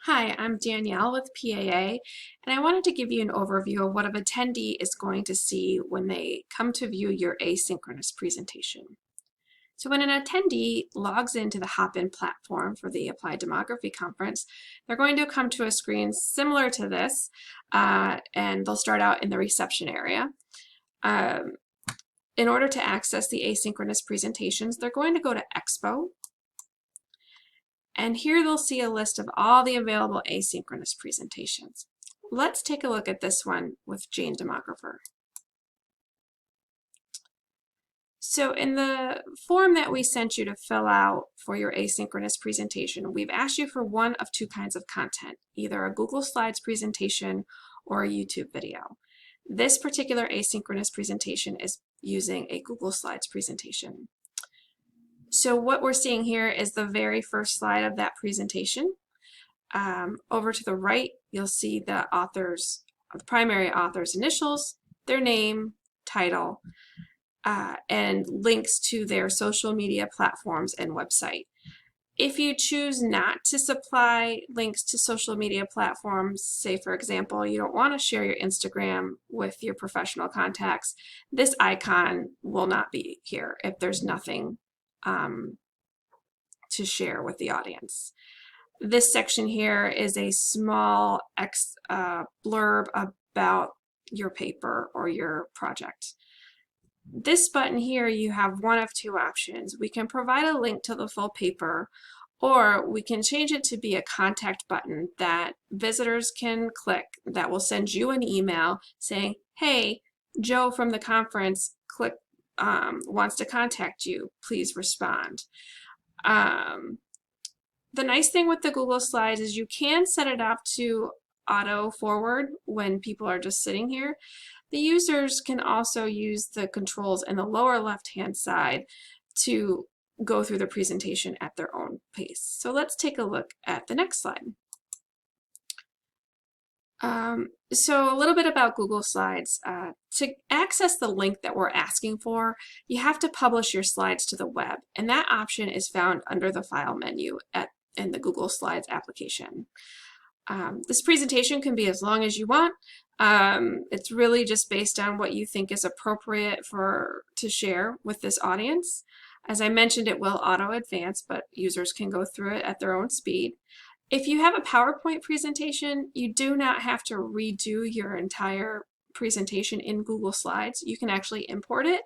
Hi, I'm Danielle with PAA, and I wanted to give you an overview of what an attendee is going to see when they come to view your asynchronous presentation. So when an attendee logs into the Hop-In platform for the Applied Demography Conference, they're going to come to a screen similar to this, and they'll start out in the reception area. In order to access the asynchronous presentations, they're going to go to Expo. And here they'll see a list of all the available asynchronous presentations. Let's take a look at this one with Jane Demographer. So in the form that we sent you to fill out for your asynchronous presentation, we've asked you for one of two kinds of content, either a Google Slides presentation or a YouTube video. This particular asynchronous presentation is using a Google Slides presentation. So what we're seeing here is the very first slide of that presentation. Over to the right, you'll see the primary author's initials, their name, title, and links to their social media platforms and website. If you choose not to supply links to social media platforms, say for example, you don't want to share your Instagram with your professional contacts, this icon will not be here if there's nothing to share with the audience. This section here is a small blurb about your paper or your project. This button here, you have one of two options. We can provide a link to the full paper, or we can change it to be a contact button that visitors can click that will send you an email saying, hey, Joe from the conference wants to contact you, please respond. The nice thing with the Google Slides is you can set it up to auto forward when people are just sitting here. The users can also use the controls in the lower left-hand side to go through the presentation at their own pace. So let's take a look at the next slide. So a little bit about Google Slides. To access the link that we're asking for, you have to publish your slides to the web, and that option is found under the File menu in the Google Slides application. This presentation can be as long as you want. It's really just based on what you think is appropriate to share with this audience. As I mentioned, it will auto-advance, but users can go through it at their own speed. If you have a PowerPoint presentation, you do not have to redo your entire presentation in Google Slides. You can actually import it.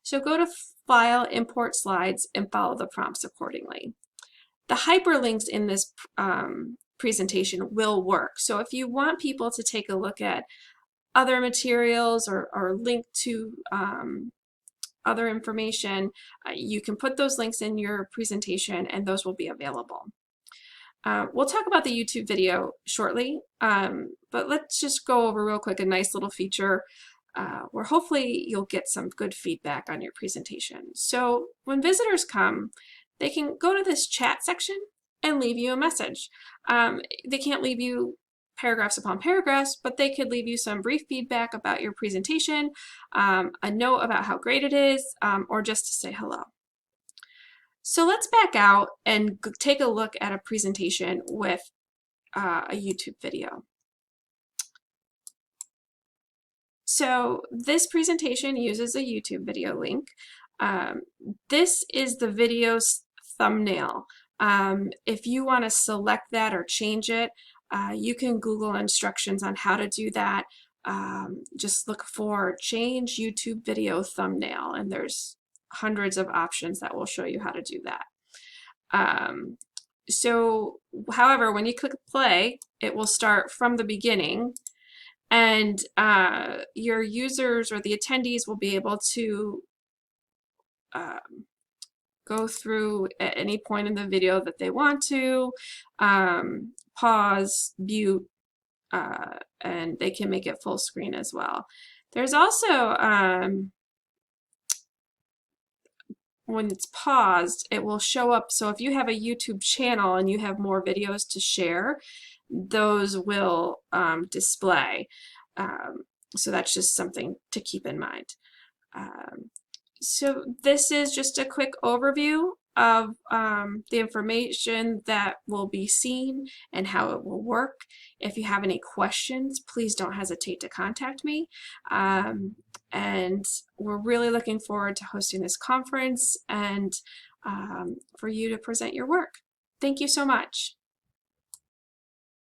So go to File, Import Slides, and follow the prompts accordingly. The hyperlinks in this presentation will work. So if you want people to take a look at other materials or link to other information, you can put those links in your presentation and those will be available. We'll talk about the YouTube video shortly, but let's just go over real quick a nice little feature where hopefully you'll get some good feedback on your presentation. So when visitors come, they can go to this chat section and leave you a message. They can't leave you paragraphs upon paragraphs, but they could leave you some brief feedback about your presentation, a note about how great it is, or just to say hello. So let's back out and take a look at a presentation with a YouTube video. So this presentation uses a YouTube video link. This is the video's thumbnail. If you want to select that or change it, you can Google instructions on how to do that. Just look for change YouTube video thumbnail, and there's hundreds of options that will show you how to do that. However, when you click play, it will start from the beginning, and your users or the attendees will be able to go through at any point in the video that they want to, pause, mute, and they can make it full screen as well. There's also, when it's paused, it will show up. So if you have a YouTube channel and you have more videos to share, those will display. So that's just something to keep in mind. So this is just a quick overview of the information that will be seen and how it will work. If you have any questions, please don't hesitate to contact me. And we're really looking forward to hosting this conference and for you to present your work. Thank you so much.